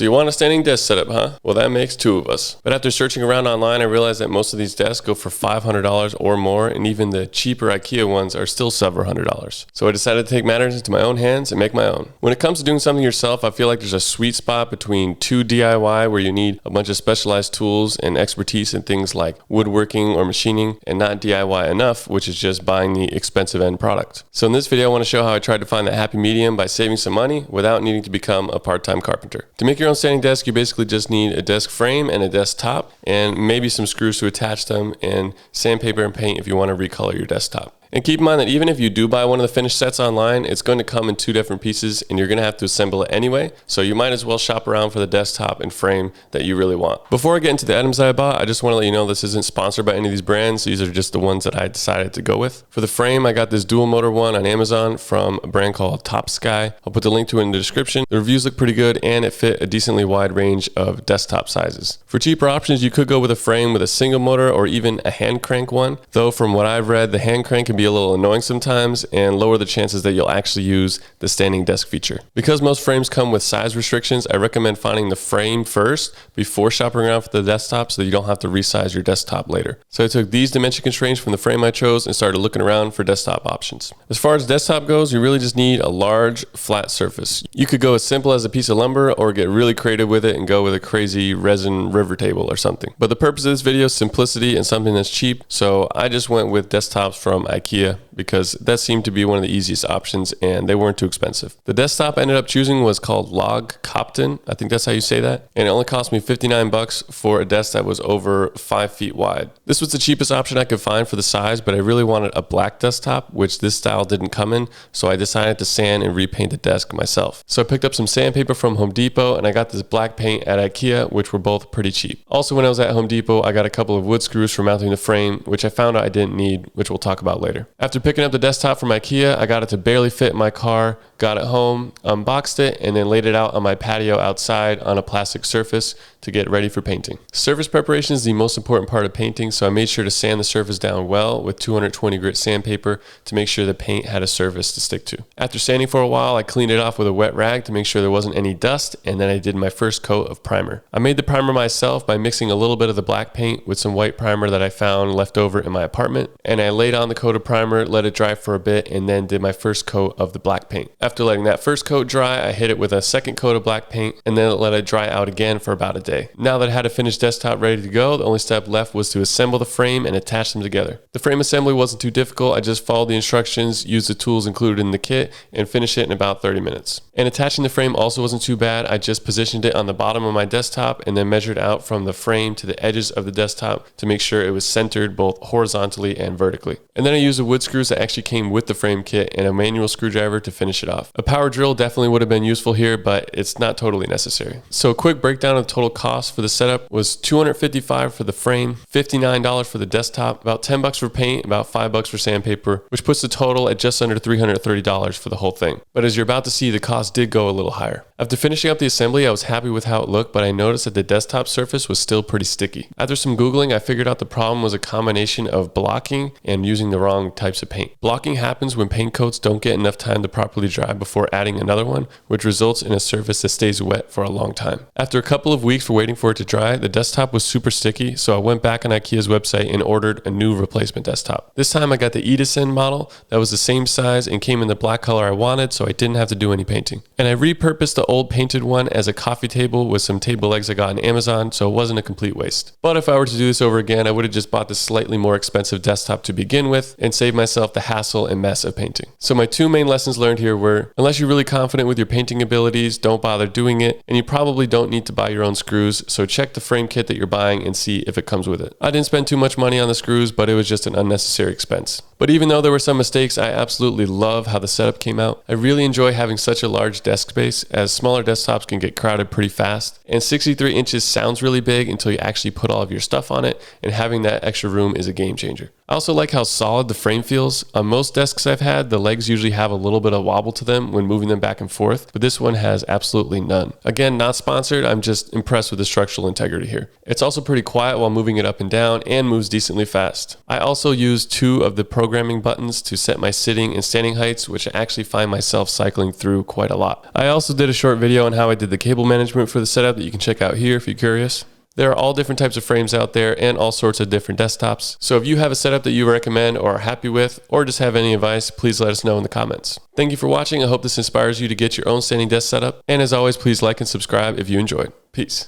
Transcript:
So you want a standing desk setup, huh? Well, that makes two of us. But after searching around online, I realized that most of these desks go for $500 or more, and even the cheaper IKEA ones are still several $100s. So I decided to take matters into my own hands and make my own. When it comes to doing something yourself, I feel like there's a sweet spot between too DIY, where you need a bunch of specialized tools and expertise in things like woodworking or machining, and not DIY enough, which is just buying the expensive end product. So in this video, I want to show how I tried to find that happy medium by saving some money without needing to become a part-time carpenter. To make your own standing desk, you basically just need a desk frame and a desktop, and maybe some screws to attach them, and sandpaper and paint if you want to recolor your desktop. And keep in mind that even if you do buy one of the finished sets online, it's going to come in two different pieces and you're going to have to assemble it anyway. So you might as well shop around for the desktop and frame that you really want. Before I get into the items that I bought, I just want to let you know this isn't sponsored by any of these brands. These are just the ones that I decided to go with. For the frame, I got this dual motor one on Amazon from a brand called Top Sky. I'll put the link to it in the description. The reviews look pretty good and it fit a decently wide range of desktop sizes. For cheaper options, you could go with a frame with a single motor or even a hand crank one. Though from what I've read, the hand crank can be a little annoying sometimes and lower the chances that you'll actually use the standing desk feature. Because most frames come with size restrictions, I recommend finding the frame first before shopping around for the desktop so that you don't have to resize your desktop later. So I took these dimension constraints from the frame I chose and started looking around for desktop options. As far as desktop goes, you really just need a large flat surface. You could go as simple as a piece of lumber or get really creative with it and go with a crazy resin river table or something. But the purpose of this video is simplicity and something that's cheap, so I just went with desktops from IKEA because that seemed to be one of the easiest options and they weren't too expensive. The desktop I ended up choosing was called Log Copton. I think that's how you say that. And it only cost me $59 for a desk that was over 5 feet wide. This was the cheapest option I could find for the size, but I really wanted a black desktop, which this style didn't come in, so I decided to sand and repaint the desk myself. So I picked up some sandpaper from Home Depot and I got this black paint at IKEA, which were both pretty cheap. Also, when I was at Home Depot, I got a couple of wood screws for mounting the frame, which I found out I didn't need, which we'll talk about later. After picking up the desktop from IKEA, I got it to barely fit in my car, got it home, unboxed it, and then laid it out on my patio outside on a plastic surface to get ready for painting. Surface preparation is the most important part of painting, so I made sure to sand the surface down well with 220 grit sandpaper to make sure the paint had a surface to stick to. After sanding for a while, I cleaned it off with a wet rag to make sure there wasn't any dust, and then I did my first coat of primer. I made the primer myself by mixing a little bit of the black paint with some white primer that I found left over in my apartment, and I laid on the coat of primer, let it dry for a bit, and then did my first coat of the black paint. After letting that first coat dry, I hit it with a second coat of black paint, and then let it dry out again for about a day. Now that I had a finished desktop ready to go, the only step left was to assemble the frame and attach them together. The frame assembly wasn't too difficult. I just followed the instructions, used the tools included in the kit, and finished it in about 30 minutes. And attaching the frame also wasn't too bad. I just positioned it on the bottom of my desktop and then measured out from the frame to the edges of the desktop to make sure it was centered both horizontally and vertically. And then I used the wood screws that actually came with the frame kit and a manual screwdriver to finish it off. A power drill definitely would have been useful here, but it's not totally necessary. So a quick breakdown of the total cost for the setup was $255 for the frame, $59 for the desktop, about $10 for paint, about $5 for sandpaper, which puts the total at just under $330 for the whole thing. But as you're about to see, the cost did go a little higher. After finishing up the assembly, I was happy with how it looked, but I noticed that the desktop surface was still pretty sticky. After some Googling, I figured out the problem was a combination of blocking and using the wrong types of paint. Blocking happens when paint coats don't get enough time to properly dry before adding another one, which results in a surface that stays wet for a long time. After a couple of weeks for waiting for it to dry, the desktop was super sticky, so I went back on IKEA's website and ordered a new replacement desktop. This time I got the Edison model that was the same size and came in the black color I wanted, so I didn't have to do any painting. And I repurposed the old painted one as a coffee table with some table legs I got on Amazon, so it wasn't a complete waste. But if I were to do this over again, I would have just bought this slightly more expensive desktop to begin with and saved myself the hassle and mess of painting. So my two main lessons learned here were, unless you're really confident with your painting abilities, don't bother doing it, and you probably don't need to buy your own screws, so check the frame kit that you're buying and see if it comes with it. I didn't spend too much money on the screws, but it was just an unnecessary expense. But even though there were some mistakes, I absolutely love how the setup came out. I really enjoy having such a large desk space, as smaller desktops can get crowded pretty fast, and 63 inches sounds really big until you actually put all of your stuff on it, and having that extra room is a game changer. I also like how solid the frame feels. On most desks I've had, the legs usually have a little bit of wobble to them when moving them back and forth, but this one has absolutely none. Again, not sponsored, I'm just impressed with the structural integrity here. It's also pretty quiet while moving it up and down and moves decently fast. I also used two of the programming programming buttons to set my sitting and standing heights, which I actually find myself cycling through quite a lot. I also did a short video on how I did the cable management for the setup that you can check out here if you're curious. There are all different types of frames out there and all sorts of different desktops. So if you have a setup that you recommend or are happy with, or just have any advice, please let us know in the comments. Thank you for watching. I hope this inspires you to get your own standing desk setup. And as always, please like and subscribe if you enjoyed. Peace.